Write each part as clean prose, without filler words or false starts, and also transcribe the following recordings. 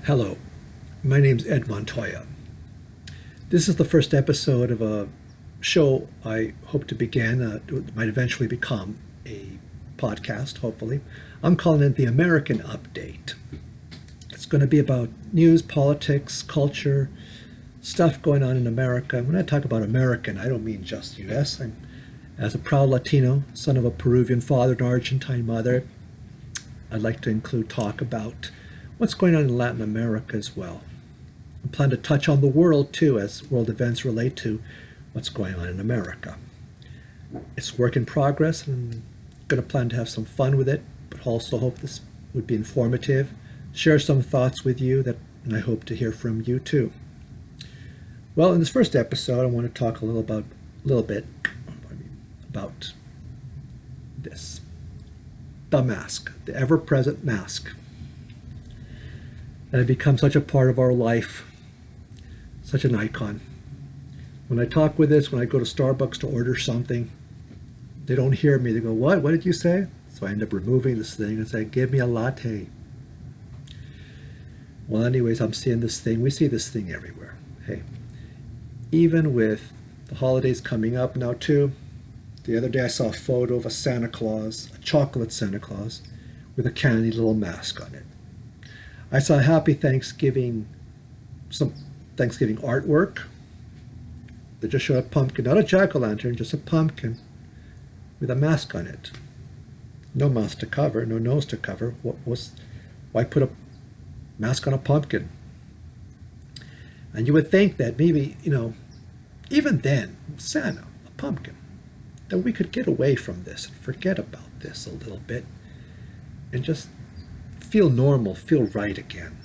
Hello, my name's Ed Montoya. This is the first episode of a show I hope to begin. It might eventually become a podcast, hopefully. I'm calling it the American Update. It's going to be about news, politics, culture, stuff going on in America. When I talk about American, I don't mean just U.S. As a proud Latino, son of a Peruvian father and Argentine mother, I'd like to include talk about what's going on in Latin America as well. I plan to touch on the world too, as world events relate to what's going on in America. It's work in progress, and I'm going to plan to have some fun with it, but also hope this would be informative, share some thoughts with you and I hope to hear from you too. Well, in this first episode, I want to talk a little bit about this. The mask, the ever-present mask. And it becomes such a part of our life, such an icon. When I talk with this, when I go to Starbucks to order something, they don't hear me. They go, "What? What did you say?" So I end up removing this thing and say, "Give me a latte." Well, anyways, I'm seeing this thing. We see this thing everywhere. Hey, even with the holidays coming up now too, the other day I saw a photo of a Santa Claus, a chocolate Santa Claus, with a candy little mask on it. I saw Happy Thanksgiving, some Thanksgiving artwork. They just showed a pumpkin, not a jack-o'-lantern, just a pumpkin with a mask on it. No mouth to cover, no nose to cover. Why put a mask on a pumpkin? And you would think that maybe, even then, Santa, a pumpkin, that we could get away from this and forget about this a little bit and just feel normal, feel right again.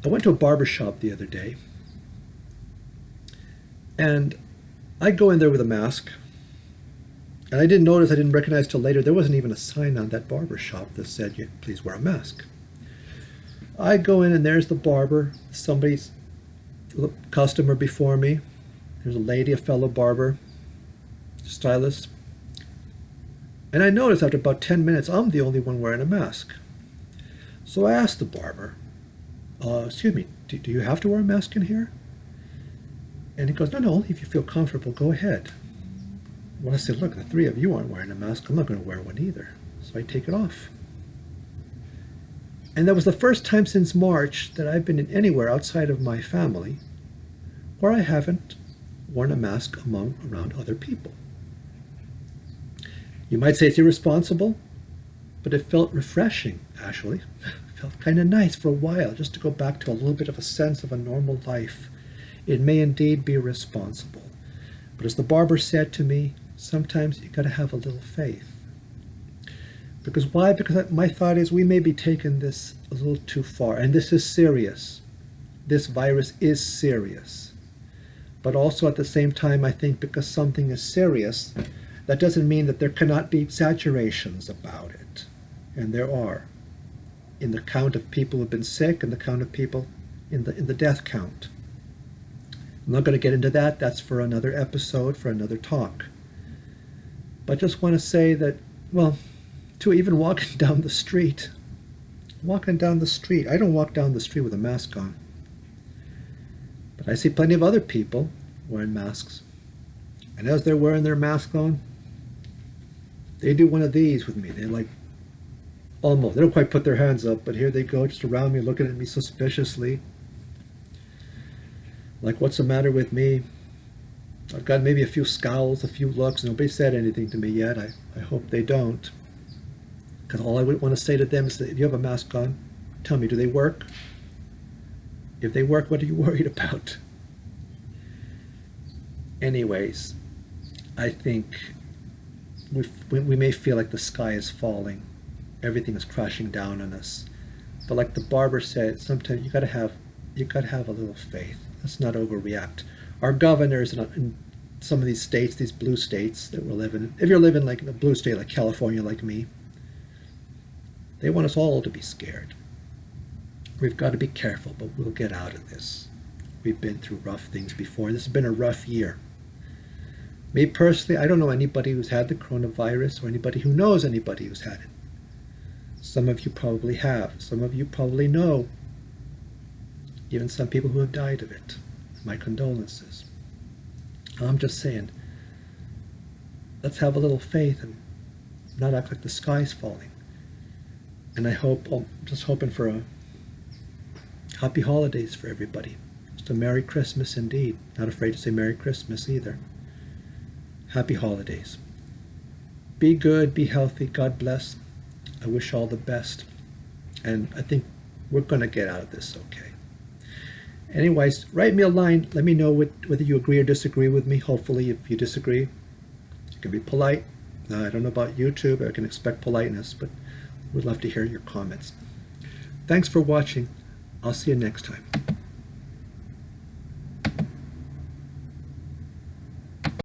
I went to a barber shop the other day, and I go in there with a mask, and I didn't recognize till later, there wasn't even a sign on that barber shop that said, "Please wear a mask." I go in and there's the barber, somebody's customer before me. There's a lady, a fellow barber, stylist. And I noticed after about 10 minutes, I'm the only one wearing a mask. So I asked the barber, "Excuse me, do you have to wear a mask in here?" And he goes, "No, only if you feel comfortable, go ahead." Well, I said, "Look, the three of you aren't wearing a mask. I'm not going to wear one either." So I take it off. And that was the first time since March that I've been in anywhere outside of my family where I haven't worn a mask around other people. You might say it's irresponsible, but it felt refreshing, actually. It felt kind of nice for a while, just to go back to a little bit of a sense of a normal life. It may indeed be responsible. But as the barber said to me, sometimes you got to have a little faith. Because why? Because my thought is we may be taking this a little too far. And this is serious. This virus is serious. But also at the same time, I think because something is serious, that doesn't mean that there cannot be exaggerations about it. And there are. In the count of people who have been sick and the count of people in the death count. I'm not going to get into that. That's for another episode, for another talk. But I just want to say that, to even walking down the street, I don't walk down the street with a mask on. But I see plenty of other people wearing masks. And as they're wearing their mask on, they do one of these with me. They're like, almost, they don't quite put their hands up, but here they go just around me looking at me suspiciously. Like, what's the matter with me? I've got maybe a few scowls, a few looks. Nobody said anything to me yet. I hope they don't. Because all I would want to say to them is that if you have a mask on, tell me, do they work? If they work, what are you worried about? Anyways, I think we may feel like the sky is falling. Everything is crashing down on us. But like the barber said, sometimes you gotta have a little faith. Let's not overreact. Our governors in some of these states, these blue states that we're living in, if you're living like in a blue state like California, like me, they want us all to be scared. We've got to be careful, but we'll get out of this. We've been through rough things before. This has been a rough year. Me personally, I don't know anybody who's had the coronavirus or anybody who knows anybody who's had it. Some of you probably have. Some of you probably know even some people who have died of it. My condolences. I'm just saying, let's have a little faith and not act like the sky's falling. And I'm just hoping for a happy holidays for everybody. Just a Merry Christmas indeed. Not afraid to say Merry Christmas either. Happy holidays. Be good, be healthy, God bless. I wish all the best. And I think we're going to get out of this okay. Anyways, write me a line. Let me know whether you agree or disagree with me. Hopefully, if you disagree, you can be polite. I don't know about YouTube. I can expect politeness, but we'd love to hear your comments. Thanks for watching. I'll see you next time.